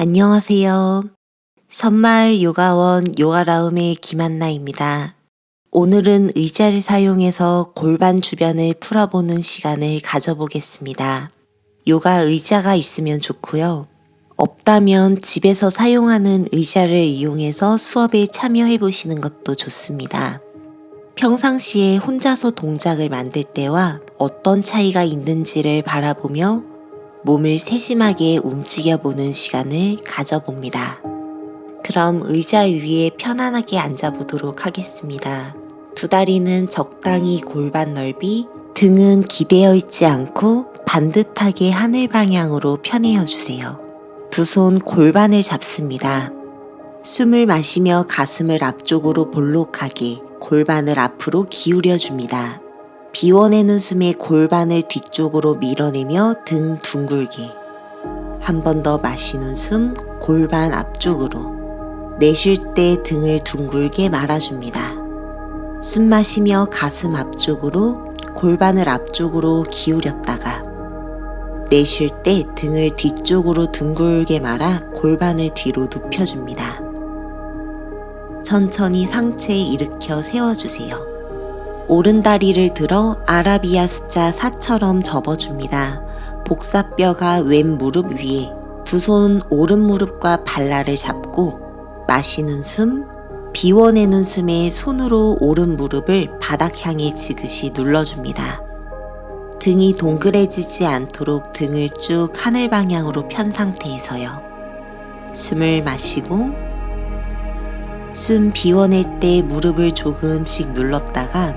안녕하세요. 선마을 요가원 요가라움의 김한나입니다. 오늘은 의자를 사용해서 골반 주변을 풀어보는 시간을 가져보겠습니다. 요가 의자가 있으면 좋고요. 없다면 집에서 사용하는 의자를 이용해서 수업에 참여해 보시는 것도 좋습니다. 평상시에 혼자서 동작을 만들 때와 어떤 차이가 있는지를 바라보며 몸을 세심하게 움직여보는 시간을 가져봅니다. 그럼 의자 위에 편안하게 앉아보도록 하겠습니다. 두 다리는 적당히 골반 넓이, 등은 기대어 있지 않고 반듯하게 하늘 방향으로 편해여 주세요. 두 손 골반을 잡습니다. 숨을 마시며 가슴을 앞쪽으로 볼록하게 골반을 앞으로 기울여 줍니다. 비워내는 숨에 골반을 뒤쪽으로 밀어내며 등 둥글게. 한 번 더 마시는 숨, 골반 앞쪽으로. 내쉴 때 등을 둥글게 말아줍니다. 숨 마시며 가슴 앞쪽으로, 골반을 앞쪽으로 기울였다가 내쉴 때 등을 뒤쪽으로 둥글게 말아 골반을 뒤로 눕혀줍니다. 천천히 상체 일으켜 세워주세요. 오른 다리를 들어 아라비아 숫자 4처럼 접어줍니다. 복사뼈가 왼 무릎 위에, 두 손 오른 무릎과 발라를 잡고 마시는 숨, 비워내는 숨에 손으로 오른 무릎을 바닥 향해 지그시 눌러줍니다. 등이 동그래지지 않도록 등을 쭉 하늘 방향으로 편 상태에서요. 숨을 마시고 숨 비워낼 때 무릎을 조금씩 눌렀다가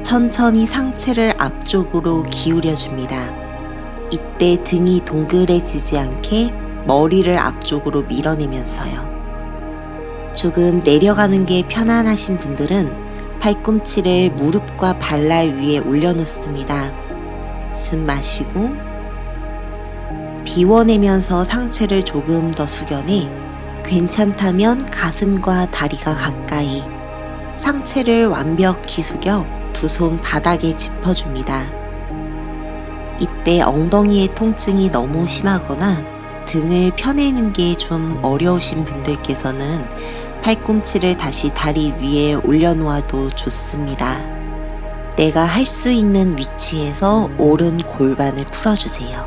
천천히 상체를 앞쪽으로 기울여줍니다. 이때 등이 동그래지지 않게 머리를 앞쪽으로 밀어내면서요. 조금 내려가는 게 편안하신 분들은 팔꿈치를 무릎과 발날 위에 올려놓습니다. 숨 마시고 비워내면서 상체를 조금 더 숙여내 괜찮다면 가슴과 다리가 가까이, 상체를 완벽히 숙여 두 손 바닥에 짚어줍니다. 이때 엉덩이의 통증이 너무 심하거나 등을 펴내는 게 좀 어려우신 분들께서는 팔꿈치를 다시 다리 위에 올려놓아도 좋습니다. 내가 할 수 있는 위치에서 오른 골반을 풀어주세요.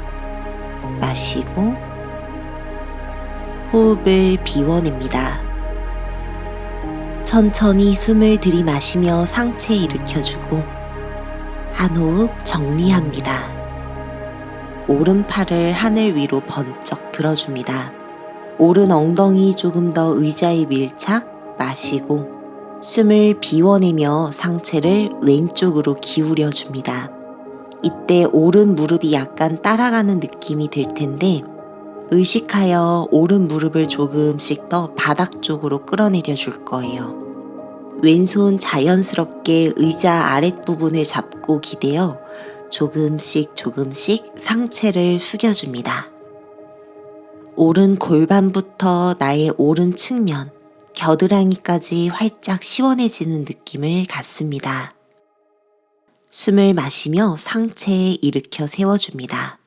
마시고 호흡을 비워냅니다. 천천히 숨을 들이마시며 상체 일으켜주고 한 호흡 정리합니다. 오른팔을 하늘 위로 번쩍 들어줍니다. 오른 엉덩이 조금 더 의자에 밀착, 마시고 숨을 비워내며 상체를 왼쪽으로 기울여 줍니다. 이때 오른 무릎이 약간 따라가는 느낌이 들 텐데 의식하여 오른 무릎을 조금씩 더 바닥 쪽으로 끌어내려 줄 거예요. 왼손 자연스럽게 의자 아랫부분을 잡고 기대어 조금씩 상체를 숙여줍니다. 오른 골반부터 나의 오른 측면, 겨드랑이까지 활짝 시원해지는 느낌을 갖습니다. 숨을 마시며 상체에 일으켜 세워줍니다.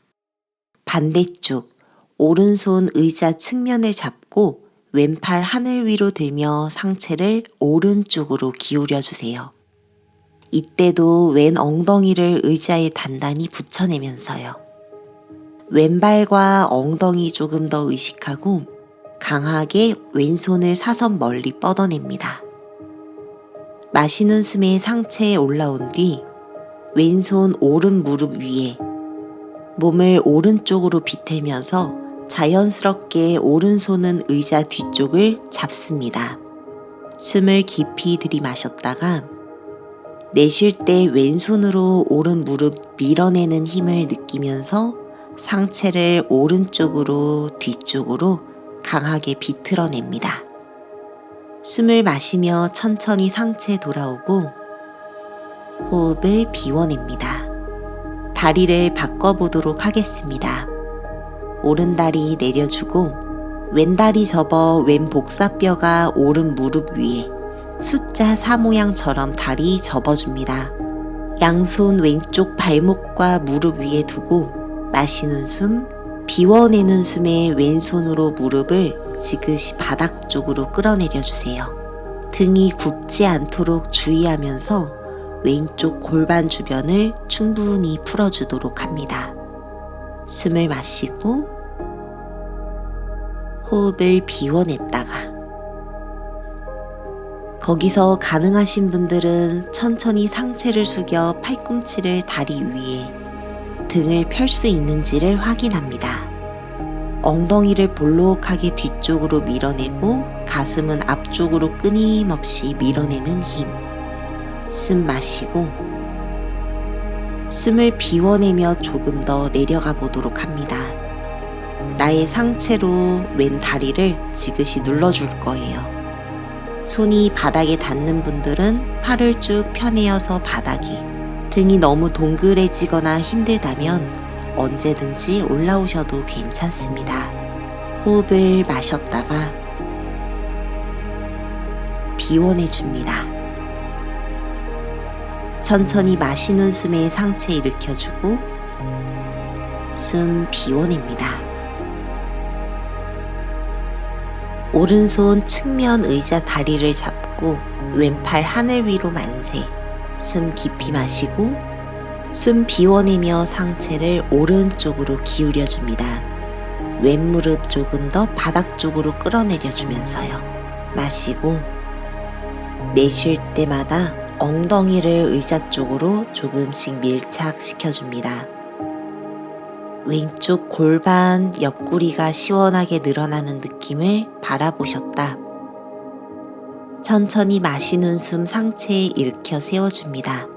반대쪽, 오른손 의자 측면을 잡고 왼팔 하늘 위로 들며 상체를 오른쪽으로 기울여 주세요. 이때도 왼 엉덩이를 의자에 단단히 붙여내면서요. 왼발과 엉덩이 조금 더 의식하고 강하게 왼손을 사선 멀리 뻗어냅니다. 마시는 숨에 상체에 올라온 뒤 왼손 오른 무릎 위에 몸을 오른쪽으로 비틀면서 자연스럽게 오른손은 의자 뒤쪽을 잡습니다. 숨을 깊이 들이마셨다가 내쉴 때 왼손으로 오른 무릎 밀어내는 힘을 느끼면서 상체를 오른쪽으로 뒤쪽으로 강하게 비틀어냅니다. 숨을 마시며 천천히 상체 돌아오고 호흡을 비워냅니다. 다리를 바꿔보도록 하겠습니다. 오른다리 내려주고 왼다리 접어 왼 복사뼈가 오른 무릎 위에 숫자 4 모양처럼 다리 접어줍니다. 양손 왼쪽 발목과 무릎 위에 두고 마시는 숨, 비워내는 숨에 왼손으로 무릎을 지그시 바닥 쪽으로 끌어내려 주세요. 등이 굽지 않도록 주의하면서 왼쪽 골반 주변을 충분히 풀어주도록 합니다. 숨을 마시고 호흡을 비워냈다가 거기서 가능하신 분들은 천천히 상체를 숙여 팔꿈치를 다리 위에 등을 펼 수 있는지를 확인합니다. 엉덩이를 볼록하게 뒤쪽으로 밀어내고 가슴은 앞쪽으로 끊임없이 밀어내는 힘. 숨 마시고 숨을 비워내며 조금 더 내려가 보도록 합니다. 나의 상체로 왼 다리를 지그시 눌러줄 거예요. 손이 바닥에 닿는 분들은 팔을 쭉 펴내어서 바닥에, 등이 너무 동그래지거나 힘들다면 언제든지 올라오셔도 괜찮습니다. 호흡을 마셨다가 비워내줍니다. 천천히 마시는 숨에 상체 일으켜주고 숨 비워냅니다. 오른손 측면 의자 다리를 잡고 왼팔 하늘 위로 만세. 숨 깊이 마시고 숨 비워내며 상체를 오른쪽으로 기울여줍니다. 왼 무릎 조금 더 바닥 쪽으로 끌어내려주면서요. 마시고 내쉴 때마다 엉덩이를 의자 쪽으로 조금씩 밀착시켜줍니다. 왼쪽 골반 옆구리가 시원하게 늘어나는 느낌을 바라보셨다. 천천히 마시는 숨 상체에 일으켜 세워줍니다.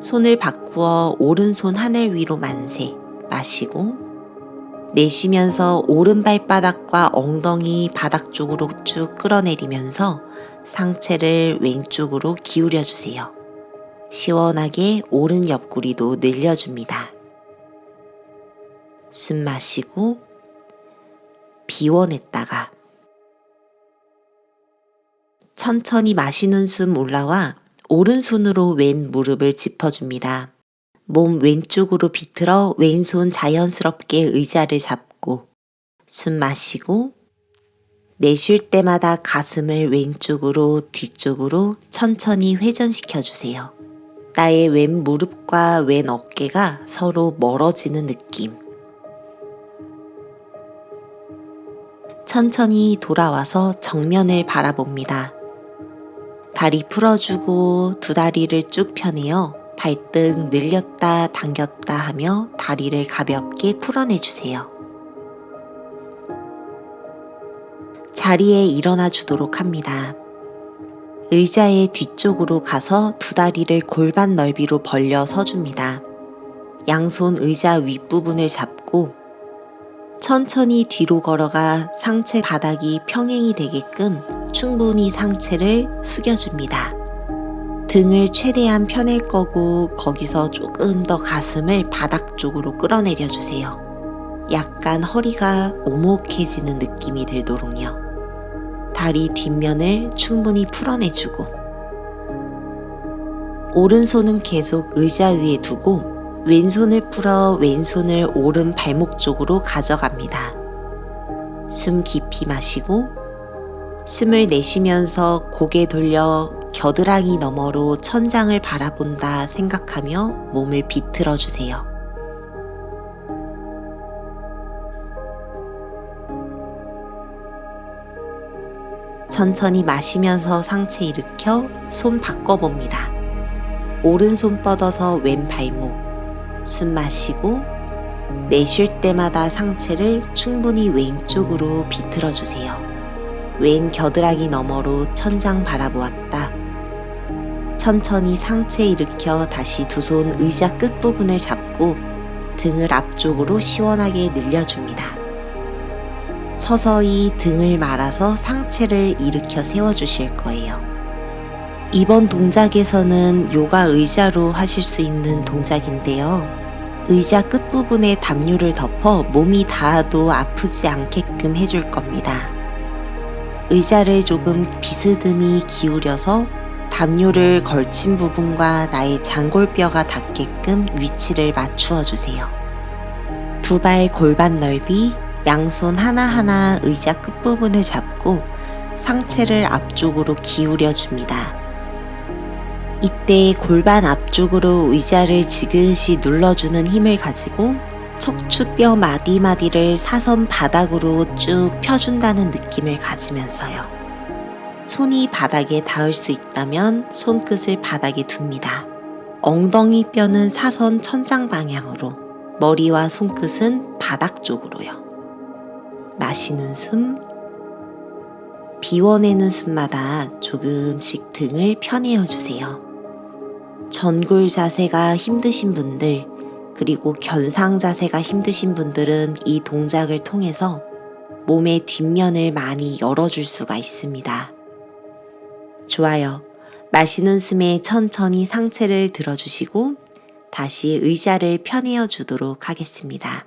손을 바꾸어 오른손 하늘 위로 만세. 마시고 내쉬면서 오른 발바닥과 엉덩이 바닥 쪽으로 쭉 끌어내리면서 상체를 왼쪽으로 기울여주세요. 시원하게 오른 옆구리도 늘려줍니다. 숨 마시고 비워냈다가 천천히 마시는 숨 올라와 오른손으로 왼 무릎을 짚어줍니다. 몸 왼쪽으로 비틀어 왼손 자연스럽게 의자를 잡고 숨 마시고 내쉴 때마다 가슴을 왼쪽으로 뒤쪽으로 천천히 회전시켜 주세요. 나의 왼 무릎과 왼 어깨가 서로 멀어지는 느낌. 천천히 돌아와서 정면을 바라봅니다. 다리 풀어주고 두 다리를 쭉 펴내어 발등 늘렸다 당겼다 하며 다리를 가볍게 풀어내주세요. 자리에 일어나 주도록 합니다. 의자의 뒤쪽으로 가서 두 다리를 골반 넓이로 벌려 서줍니다. 양손 의자 윗부분을 잡고 천천히 뒤로 걸어가 상체 바닥이 평행이 되게끔 충분히 상체를 숙여줍니다. 등을 최대한 펴낼 거고 거기서 조금 더 가슴을 바닥 쪽으로 끌어내려 주세요. 약간 허리가 오목해지는 느낌이 들도록요. 다리 뒷면을 충분히 풀어내주고 오른손은 계속 의자 위에 두고 왼손을 풀어 왼손을 오른 발목 쪽으로 가져갑니다. 숨 깊이 마시고 숨을 내쉬면서 고개 돌려 겨드랑이 너머로 천장을 바라본다 생각하며 몸을 비틀어 주세요. 천천히 마시면서 상체 일으켜 손 바꿔봅니다. 오른손 뻗어서 왼 발목. 숨 마시고 내쉴 때마다 상체를 충분히 왼쪽으로 비틀어 주세요. 왼 겨드랑이 너머로 천장 바라보았다. 천천히 상체 일으켜 다시 두 손 의자 끝부분을 잡고 등을 앞쪽으로 시원하게 늘려줍니다. 서서히 등을 말아서 상체를 일으켜 세워주실 거예요. 이번 동작에서는 요가 의자로 하실 수 있는 동작인데요. 의자 끝부분에 담요를 덮어 몸이 닿아도 아프지 않게끔 해줄 겁니다. 의자를 조금 비스듬히 기울여서 담요를 걸친 부분과 나의 장골뼈가 닿게끔 위치를 맞추어 주세요. 두 발 골반 넓이, 양손 하나하나 의자 끝부분을 잡고 상체를 앞쪽으로 기울여 줍니다. 이때 골반 앞쪽으로 의자를 지그시 눌러주는 힘을 가지고 척추뼈 마디마디를 사선 바닥으로 쭉 펴준다는 느낌을 가지면서요. 손이 바닥에 닿을 수 있다면 손끝을 바닥에 둡니다. 엉덩이 뼈는 사선 천장 방향으로, 머리와 손끝은 바닥 쪽으로요. 마시는 숨, 비워내는 숨마다 조금씩 등을 펴내어 주세요. 전굴 자세가 힘드신 분들, 그리고 견상 자세가 힘드신 분들은 이 동작을 통해서 몸의 뒷면을 많이 열어줄 수가 있습니다. 좋아요. 마시는 숨에 천천히 상체를 들어주시고 다시 의자를 펴내어 주도록 하겠습니다.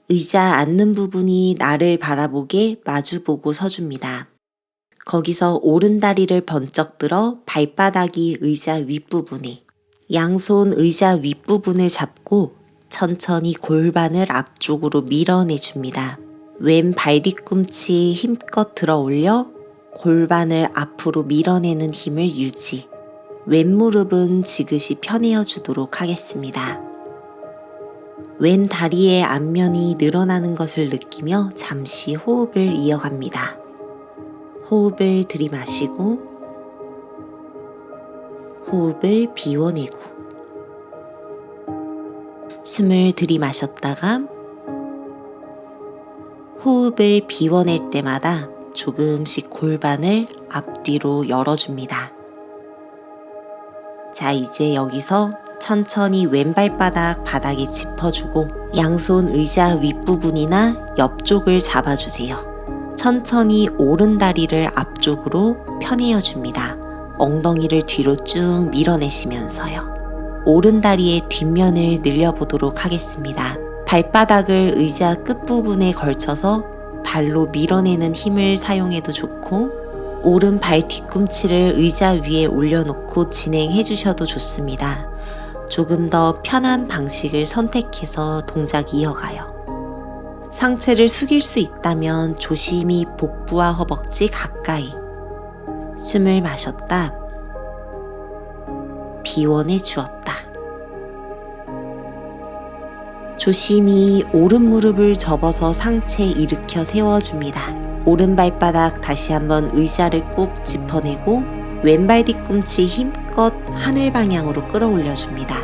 의자 앉는 부분이 나를 바라보게 마주보고 서줍니다. 거기서 오른다리를 번쩍 들어 발바닥이 의자 윗부분에, 양손 의자 윗부분을 잡고 천천히 골반을 앞쪽으로 밀어내줍니다. 왼 발 뒤꿈치 힘껏 들어 올려 골반을 앞으로 밀어내는 힘을 유지. 왼 무릎은 지그시 펴내어 주도록 하겠습니다. 왼 다리의 앞면이 늘어나는 것을 느끼며 잠시 호흡을 이어갑니다. 호흡을 들이마시고 호흡을 비워내고 숨을 들이마셨다가 호흡을 비워낼 때마다 조금씩 골반을 앞뒤로 열어줍니다. 자, 이제 여기서 천천히 왼발바닥 바닥에 짚어주고 양손 의자 윗부분이나 옆쪽을 잡아주세요. 천천히 오른다리를 앞쪽으로 펴내어 줍니다. 엉덩이를 뒤로 쭉 밀어내시면서요. 오른다리의 뒷면을 늘려보도록 하겠습니다. 발바닥을 의자 끝부분에 걸쳐서 발로 밀어내는 힘을 사용해도 좋고 오른 발 뒤꿈치를 의자 위에 올려놓고 진행해 주셔도 좋습니다. 조금 더 편한 방식을 선택해서 동작 이어가요. 상체를 숙일 수 있다면 조심히 복부와 허벅지 가까이. 숨을 마셨다. 비워내 주었다. 조심히 오른 무릎을 접어서 상체 일으켜 세워줍니다. 오른 발바닥 다시 한번 의자를 꾹 짚어내고 왼발 뒤꿈치 힘껏 하늘 방향으로 끌어올려줍니다.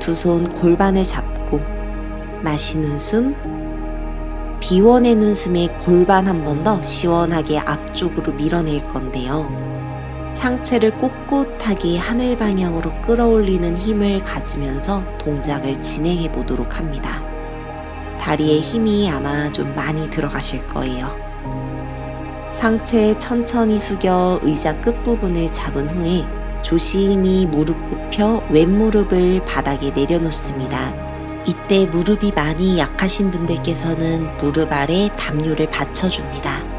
두 손 골반을 잡고 마시는 숨, 비워내는 숨에 골반 한 번 더 시원하게 앞쪽으로 밀어낼 건데요. 상체를 꼿꼿하게 하늘 방향으로 끌어올리는 힘을 가지면서 동작을 진행해 보도록 합니다. 다리에 힘이 아마 좀 많이 들어가실 거예요. 상체 천천히 숙여 의자 끝부분을 잡은 후에 조심히 무릎 굽혀 왼무릎을 바닥에 내려놓습니다. 이때 무릎이 많이 약하신 분들께서는 무릎 아래 담요를 받쳐줍니다.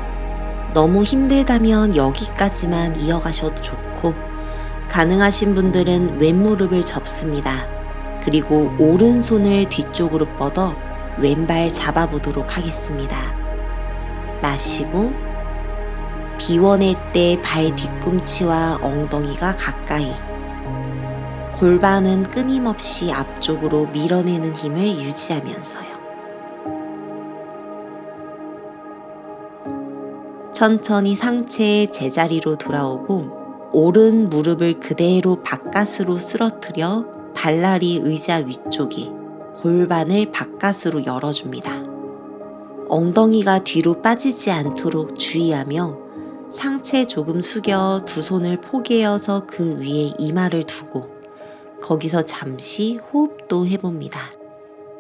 너무 힘들다면 여기까지만 이어가셔도 좋고 가능하신 분들은 왼무릎을 접습니다. 그리고 오른손을 뒤쪽으로 뻗어 왼발 잡아보도록 하겠습니다. 마시고 비워낼 때 발 뒤꿈치와 엉덩이가 가까이, 골반은 끊임없이 앞쪽으로 밀어내는 힘을 유지하면서요. 천천히 상체 제자리로 돌아오고 오른 무릎을 그대로 바깥으로 쓰러뜨려 발날이 의자 위쪽에 골반을 바깥으로 열어줍니다. 엉덩이가 뒤로 빠지지 않도록 주의하며 상체 조금 숙여 두 손을 포개어서 그 위에 이마를 두고 거기서 잠시 호흡도 해봅니다.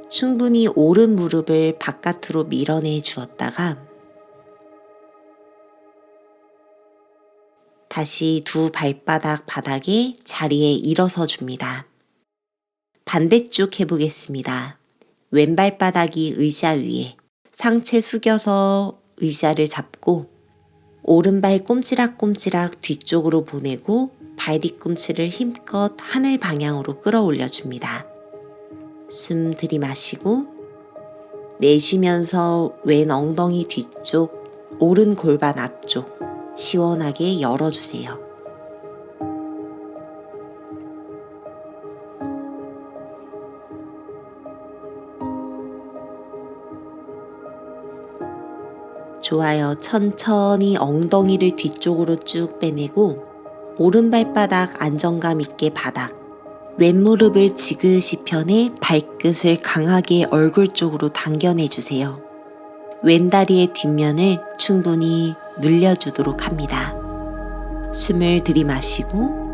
충분히 오른 무릎을 바깥으로 밀어내 주었다가 다시 두 발바닥 바닥에 자리에 일어서 줍니다. 반대쪽 해보겠습니다. 왼발바닥이 의자 위에, 상체 숙여서 의자를 잡고 오른발 꼼지락꼼지락 뒤쪽으로 보내고 발 뒤꿈치를 힘껏 하늘 방향으로 끌어올려 줍니다. 숨 들이마시고 내쉬면서 왼 엉덩이 뒤쪽, 오른 골반 앞쪽 시원하게 열어주세요. 좋아요. 천천히 엉덩이를 뒤쪽으로 쭉 빼내고 오른발바닥 안정감 있게 바닥, 왼무릎을 지그시 펴내 발끝을 강하게 얼굴 쪽으로 당겨내주세요. 왼다리의 뒷면을 충분히 늘려주도록 합니다. 숨을 들이마시고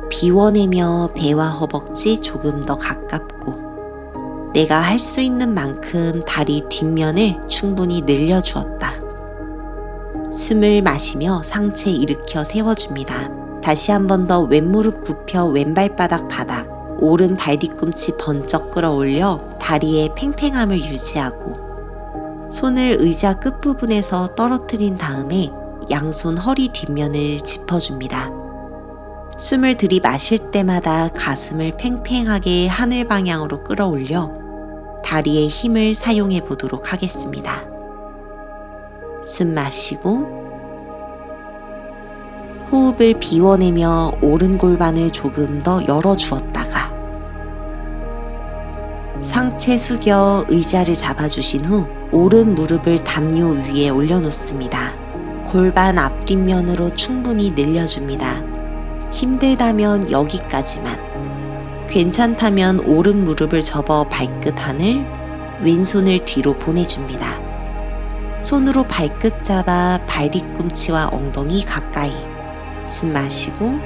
비워내며 배와 허벅지 조금 더 가깝고 내가 할 수 있는 만큼 다리 뒷면을 충분히 늘려주었다. 숨을 마시며 상체 일으켜 세워줍니다. 다시 한 번 더 왼무릎 굽혀 왼발바닥 바닥, 오른 발뒤꿈치 번쩍 끌어올려 다리의 팽팽함을 유지하고 손을 의자 끝부분에서 떨어뜨린 다음에 양손 허리 뒷면을 짚어줍니다. 숨을 들이마실 때마다 가슴을 팽팽하게 하늘 방향으로 끌어올려 다리의 힘을 사용해 보도록 하겠습니다. 숨 마시고 호흡을 비워내며 오른 골반을 조금 더 열어주었다가 상체 숙여 의자를 잡아주신 후 오른 무릎을 담요 위에 올려놓습니다. 골반 앞뒷면으로 충분히 늘려줍니다. 힘들다면 여기까지만, 괜찮다면 오른 무릎을 접어 발끝 하늘, 왼손을 뒤로 보내줍니다. 손으로 발끝 잡아 발뒤꿈치와 엉덩이 가까이. 숨 마시고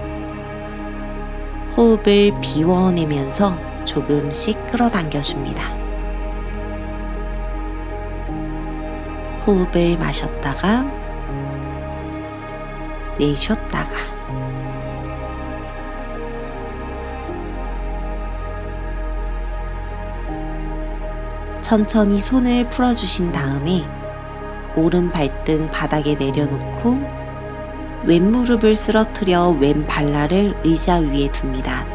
호흡을 비워내면서 조금씩 끌어당겨줍니다. 호흡을 마셨다가 내쉬었다가 천천히 손을 풀어주신 다음에 오른 발등 바닥에 내려놓고 왼무릎을 쓰러뜨려 왼 발날을 의자 위에 둡니다.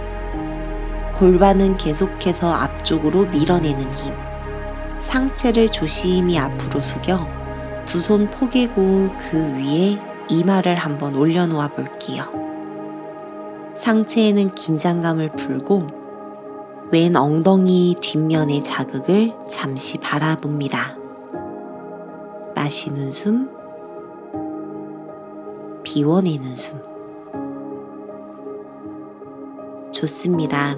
골반은 계속해서 앞쪽으로 밀어내는 힘. 상체를 조심히 앞으로 숙여 두 손 포개고 그 위에 이마를 한번 올려놓아 볼게요. 상체에는 긴장감을 풀고 왼 엉덩이 뒷면의 자극을 잠시 바라봅니다. 마시는 숨, 비워내는 숨. 좋습니다.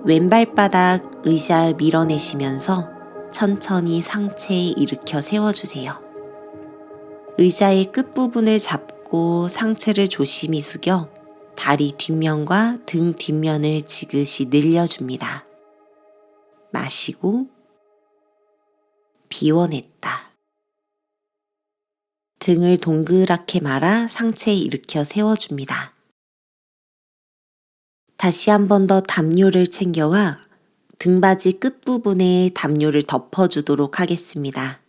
왼발바닥 의자 밀어내시면서 천천히 상체 일으켜 세워주세요. 의자의 끝부분을 잡고 상체를 조심히 숙여 다리 뒷면과 등 뒷면을 지그시 늘려줍니다. 마시고 비워냈다. 등을 동그랗게 말아 상체 일으켜 세워줍니다. 다시 한 번 더 담요를 챙겨와 등받이 끝부분에 담요를 덮어주도록 하겠습니다.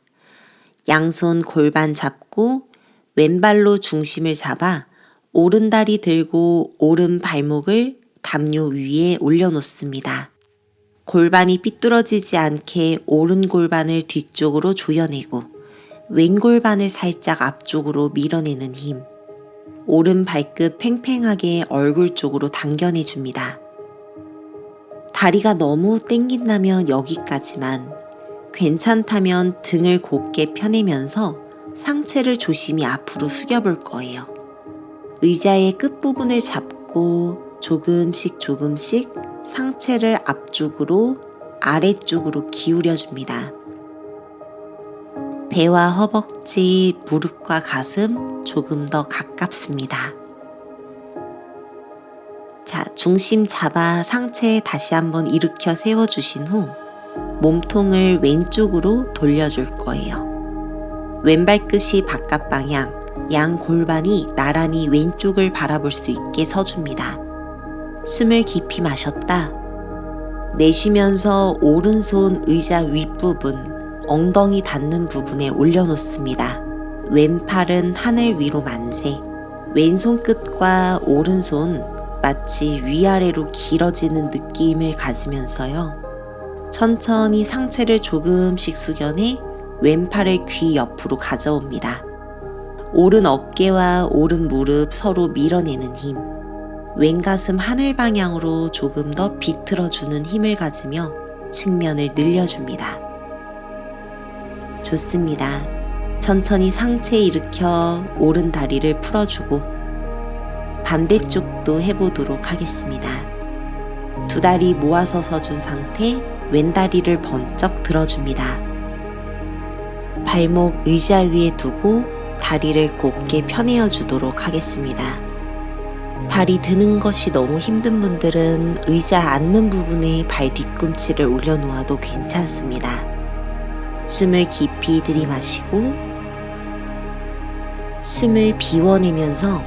양손 골반 잡고 왼발로 중심을 잡아 오른다리 들고 오른 발목을 담요 위에 올려놓습니다. 골반이 삐뚤어지지 않게 오른 골반을 뒤쪽으로 조여내고 왼 골반을 살짝 앞쪽으로 밀어내는 힘. 오른 발끝 팽팽하게 얼굴 쪽으로 당겨내줍니다. 다리가 너무 땡긴다면 여기까지만, 괜찮다면 등을 곧게 펴내면서 상체를 조심히 앞으로 숙여볼 거예요. 의자의 끝부분을 잡고 조금씩 상체를 앞쪽으로 아래쪽으로 기울여줍니다. 배와 허벅지, 무릎과 가슴 조금 더 가깝습니다. 자, 중심 잡아 상체 다시 한번 일으켜 세워주신 후 몸통을 왼쪽으로 돌려줄 거예요. 왼발끝이 바깥 방향, 양 골반이 나란히 왼쪽을 바라볼 수 있게 서줍니다. 숨을 깊이 마셨다. 내쉬면서 오른손 의자 윗부분, 엉덩이 닿는 부분에 올려놓습니다. 왼팔은 하늘 위로 만세. 왼손 끝과 오른손 마치 위아래로 길어지는 느낌을 가지면서요. 천천히 상체를 조금씩 숙여내 왼팔을 귀 옆으로 가져옵니다. 오른 어깨와 오른 무릎 서로 밀어내는 힘, 왼가슴 하늘 방향으로 조금 더 비틀어주는 힘을 가지며 측면을 늘려줍니다. 좋습니다. 천천히 상체 일으켜 오른 다리를 풀어주고 반대쪽도 해보도록 하겠습니다. 두 다리 모아서 서준 상태, 왼 다리를 번쩍 들어줍니다. 발목 의자 위에 두고 다리를 곧게 펴내어 주도록 하겠습니다. 다리 드는 것이 너무 힘든 분들은 의자 앉는 부분에 발 뒤꿈치를 올려놓아도 괜찮습니다. 숨을 깊이 들이마시고 숨을 비워내면서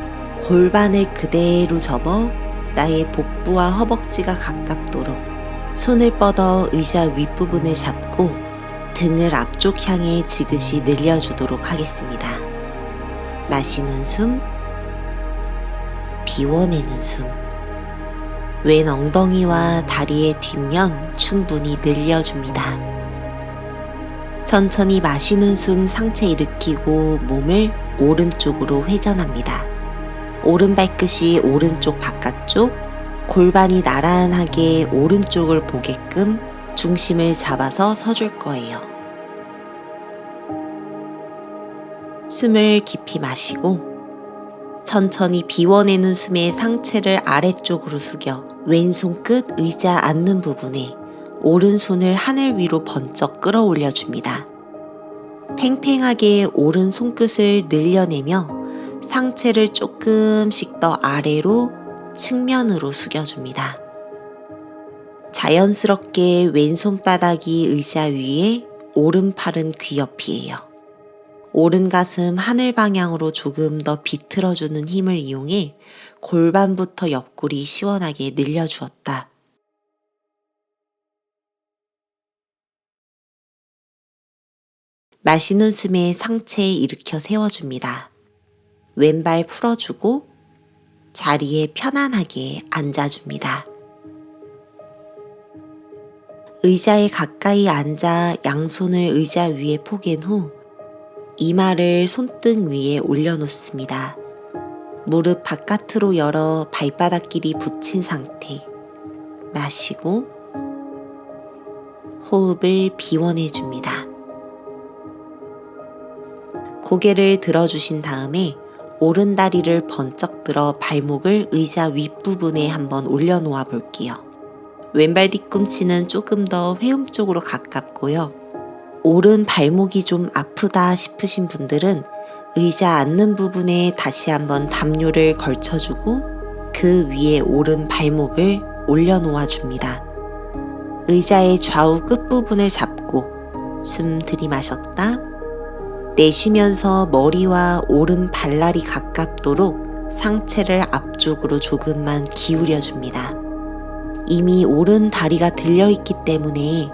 골반을 그대로 접어 나의 복부와 허벅지가 가깝도록 손을 뻗어 의자 윗부분을 잡고 등을 앞쪽 향해 지그시 늘려주도록 하겠습니다. 마시는 숨, 비워내는 숨. 왼 엉덩이와 다리의 뒷면 충분히 늘려줍니다. 천천히 마시는 숨 상체 일으키고 몸을 오른쪽으로 회전합니다. 오른 발끝이 오른쪽 바깥쪽, 골반이 나란하게 오른쪽을 보게끔 중심을 잡아서 서줄 거예요. 숨을 깊이 마시고 천천히 비워내는 숨에 상체를 아래쪽으로 숙여 왼손 끝 의자 앉는 부분에 오른손을 하늘 위로 번쩍 끌어올려 줍니다. 팽팽하게 오른 손끝을 늘려내며 상체를 조금씩 더 아래로 측면으로 숙여줍니다. 자연스럽게 왼손바닥이 의자 위에 오른팔은 귀 옆이에요. 오른 가슴 하늘 방향으로 조금 더 비틀어주는 힘을 이용해 골반부터 옆구리 시원하게 늘려주었다. 마시는 숨에 상체 일으켜 세워줍니다. 왼발 풀어주고 자리에 편안하게 앉아줍니다. 의자에 가까이 앉아 양손을 의자 위에 포갠 후 이마를 손등 위에 올려놓습니다. 무릎 바깥으로 열어 발바닥끼리 붙인 상태. 마시고 호흡을 비워내줍니다. 고개를 들어주신 다음에 오른 다리를 번쩍 들어 발목을 의자 윗부분에 한번 올려놓아 볼게요. 왼발 뒤꿈치는 조금 더 회음 쪽으로 가깝고요. 오른 발목이 좀 아프다 싶으신 분들은 의자 앉는 부분에 다시 한번 담요를 걸쳐주고 그 위에 오른 발목을 올려놓아 줍니다. 의자의 좌우 끝부분을 잡고 숨 들이마셨다. 내쉬면서 머리와 오른 발날이 가깝도록 상체를 앞쪽으로 조금만 기울여줍니다. 이미 오른 다리가 들려있기 때문에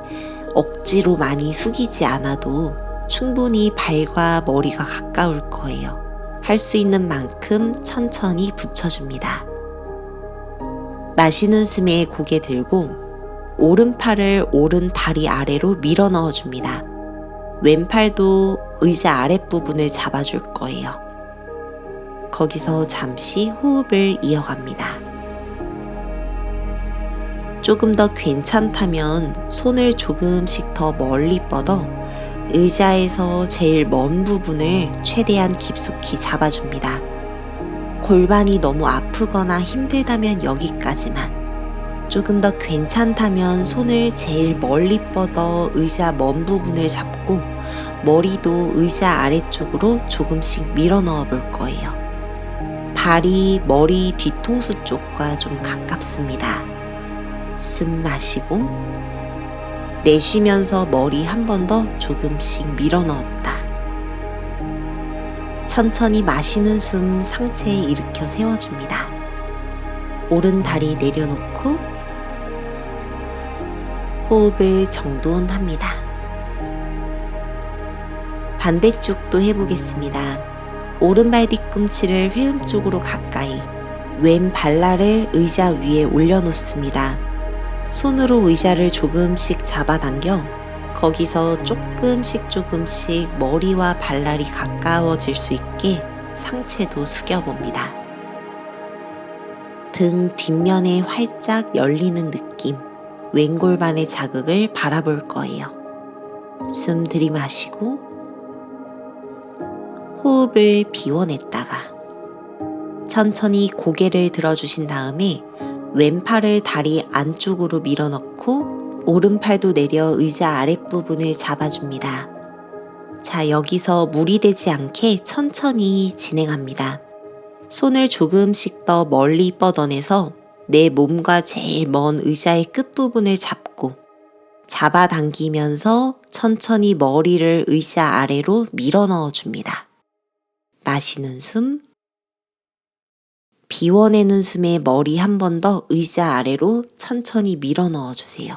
억지로 많이 숙이지 않아도 충분히 발과 머리가 가까울 거예요. 할 수 있는 만큼 천천히 붙여줍니다. 마시는 숨에 고개 들고 오른팔을 오른 다리 아래로 밀어 넣어줍니다. 왼팔도 의자 아랫부분을 잡아줄 거예요. 거기서 잠시 호흡을 이어갑니다. 조금 더 괜찮다면 손을 조금씩 더 멀리 뻗어 의자에서 제일 먼 부분을 최대한 깊숙이 잡아줍니다. 골반이 너무 아프거나 힘들다면 여기까지만. 조금 더 괜찮다면 손을 제일 멀리 뻗어 의자 먼 부분을 잡고 머리도 의자 아래쪽으로 조금씩 밀어 넣어 볼 거예요. 발이 머리 뒤통수 쪽과 좀 가깝습니다. 숨 마시고 내쉬면서 머리 한 번 더 조금씩 밀어 넣었다. 천천히 마시는 숨 상체에 일으켜 세워줍니다. 오른 다리 내려놓고 호흡을 정돈합니다. 반대쪽도 해보겠습니다. 오른발 뒤꿈치를 회음 쪽으로 가까이, 왼 발날을 의자 위에 올려놓습니다. 손으로 의자를 조금씩 잡아당겨 거기서 조금씩 머리와 발날이 가까워질 수 있게 상체도 숙여봅니다. 등 뒷면에 활짝 열리는 느낌, 왼골반의 자극을 바라볼 거예요. 숨 들이마시고 호흡을 비워냈다가 천천히 고개를 들어주신 다음에 왼팔을 다리 안쪽으로 밀어넣고 오른팔도 내려 의자 아랫부분을 잡아줍니다. 자, 여기서 무리 되지 않게 천천히 진행합니다. 손을 조금씩 더 멀리 뻗어내서 내 몸과 제일 먼 의자의 끝부분을 잡고 잡아당기면서 천천히 머리를 의자 아래로 밀어 넣어줍니다. 마시는 숨, 비워내는 숨에 머리 한 번 더 의자 아래로 천천히 밀어 넣어주세요.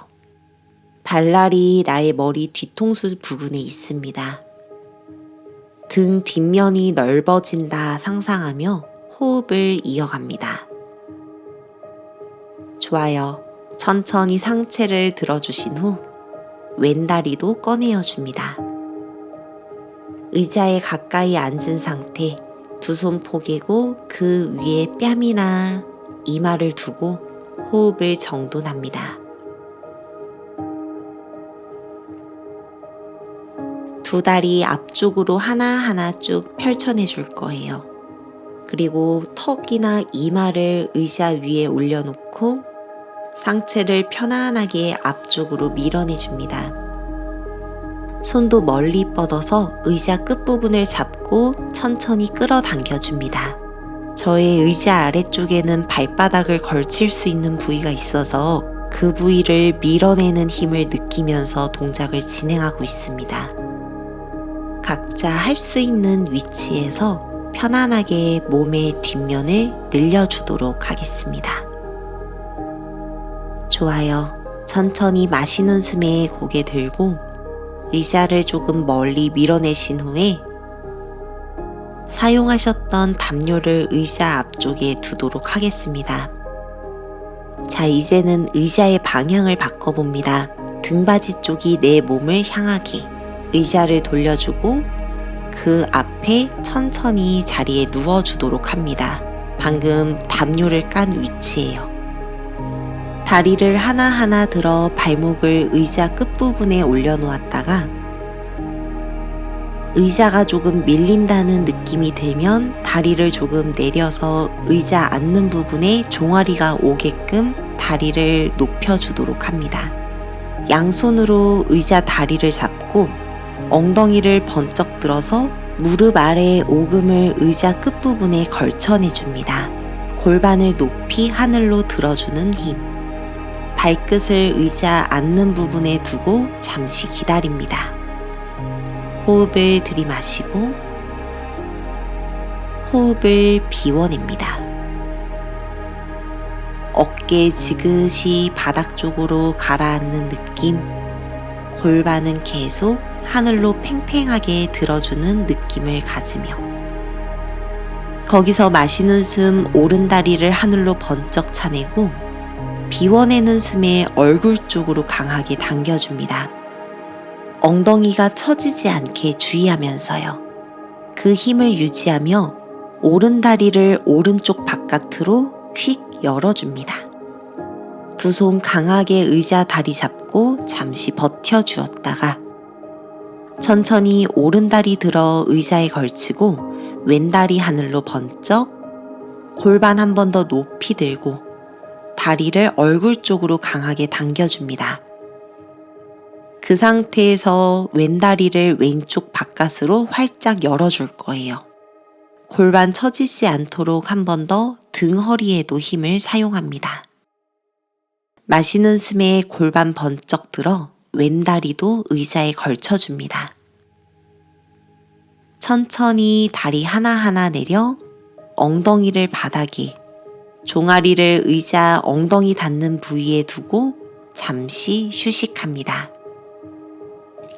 발날이 나의 머리 뒤통수 부분에 있습니다. 등 뒷면이 넓어진다 상상하며 호흡을 이어갑니다. 좋아요. 천천히 상체를 들어주신 후 왼다리도 꺼내어 줍니다. 의자에 가까이 앉은 상태, 두 손 포개고 그 위에 뺨이나 이마를 두고 호흡을 정돈합니다. 두 다리 앞쪽으로 하나하나 쭉 펼쳐내 줄 거예요. 그리고 턱이나 이마를 의자 위에 올려놓고 상체를 편안하게 앞쪽으로 밀어내 줍니다. 손도 멀리 뻗어서 의자 끝부분을 잡고 천천히 끌어당겨 줍니다. 저의 의자 아래쪽에는 발바닥을 걸칠 수 있는 부위가 있어서 그 부위를 밀어내는 힘을 느끼면서 동작을 진행하고 있습니다. 각자 할 수 있는 위치에서 편안하게 몸의 뒷면을 늘려주도록 하겠습니다. 좋아요. 천천히 마시는 숨에 고개 들고 의자를 조금 멀리 밀어내신 후에 사용하셨던 담요를 의자 앞쪽에 두도록 하겠습니다. 자, 이제는 의자의 방향을 바꿔봅니다. 등받이 쪽이 내 몸을 향하게 의자를 돌려주고 그 앞에 천천히 자리에 누워주도록 합니다. 방금 담요를 깐 위치예요. 다리를 하나하나 들어 발목을 의자 끝부분에 올려놓았다가 의자가 조금 밀린다는 느낌이 들면 다리를 조금 내려서 의자 앉는 부분에 종아리가 오게끔 다리를 높여주도록 합니다. 양손으로 의자 다리를 잡고 엉덩이를 번쩍 들어서 무릎 아래 오금을 의자 끝부분에 걸쳐내줍니다. 골반을 높이 하늘로 들어주는 힘. 발끝을 의자 앉는 부분에 두고 잠시 기다립니다. 호흡을 들이마시고 호흡을 비워냅니다. 어깨 지그시 바닥 쪽으로 가라앉는 느낌. 골반은 계속 하늘로 팽팽하게 들어주는 느낌을 가지며 거기서 마시는 숨 오른다리를 하늘로 번쩍 차내고 비워내는 숨에 얼굴 쪽으로 강하게 당겨줍니다. 엉덩이가 처지지 않게 주의하면서요. 그 힘을 유지하며 오른다리를 오른쪽 바깥으로 휙 열어줍니다. 두 손 강하게 의자 다리 잡고 잠시 버텨주었다가 천천히 오른다리 들어 의자에 걸치고 왼다리 하늘로 번쩍 골반 한 번 더 높이 들고 다리를 얼굴 쪽으로 강하게 당겨줍니다. 그 상태에서 왼다리를 왼쪽 바깥으로 활짝 열어줄 거예요. 골반 처지지 않도록 한 번 더 등 허리에도 힘을 사용합니다. 마시는 숨에 골반 번쩍 들어 왼다리도 의자에 걸쳐줍니다. 천천히 다리 하나하나 내려 엉덩이를 바닥에, 종아리를 의자 엉덩이 닿는 부위에 두고 잠시 휴식합니다.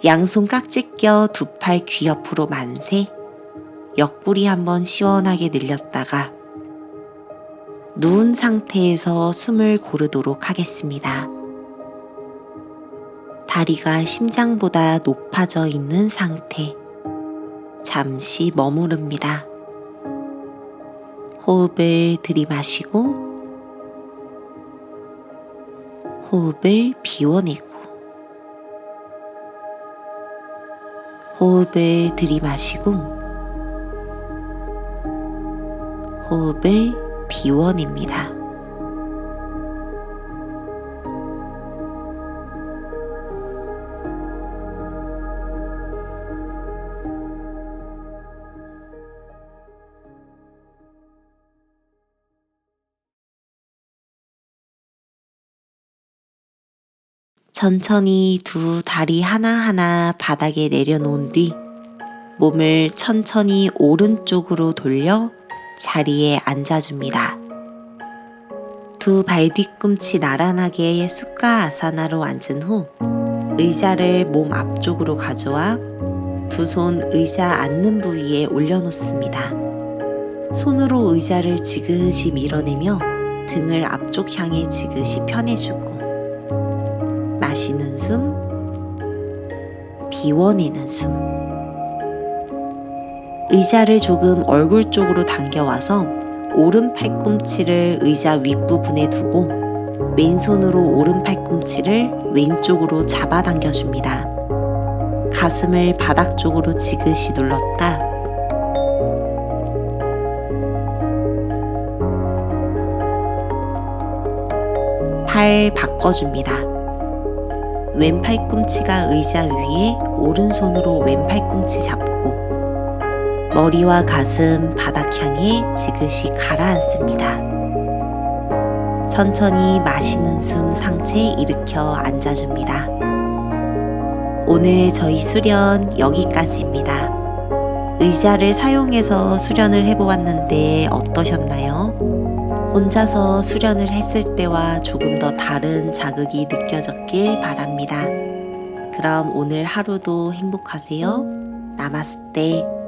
양손 깍지 껴 두 팔 귀 옆으로 만세, 옆구리 한번 시원하게 늘렸다가 누운 상태에서 숨을 고르도록 하겠습니다. 다리가 심장보다 높아져 있는 상태. 잠시 머무릅니다. 호흡을 들이마시고 호흡을 비워내고 호흡을 들이마시고 호흡을 비워냅니다. 천천히 두 다리 하나하나 바닥에 내려놓은 뒤 몸을 천천히 오른쪽으로 돌려 자리에 앉아줍니다. 두 발 뒤꿈치 나란하게 숙가 아사나로 앉은 후 의자를 몸 앞쪽으로 가져와 두 손 의자 앉는 부위에 올려놓습니다. 손으로 의자를 지그시 밀어내며 등을 앞쪽 향해 지그시 펴내주고 마시는 숨, 비워내는 숨. 의자를 조금 얼굴 쪽으로 당겨와서 오른 팔꿈치를 의자 윗부분에 두고 왼손으로 오른 팔꿈치를 왼쪽으로 잡아당겨줍니다. 가슴을 바닥 쪽으로 지그시 눌렀다. 팔 바꿔줍니다. 왼 팔꿈치가 의자 위에 오른손으로 왼 팔꿈치 잡고 머리와 가슴 바닥 향해 지그시 가라앉습니다. 천천히 마시는 숨 상체 일으켜 앉아줍니다. 오늘 저희 수련 여기까지입니다. 의자를 사용해서 수련을 해보았는데 어떠셨나요? 혼자서 수련을 했을 때와 조금 더 다른 자극이 느껴졌길 바랍니다. 그럼 오늘 하루도 행복하세요. 나마스테.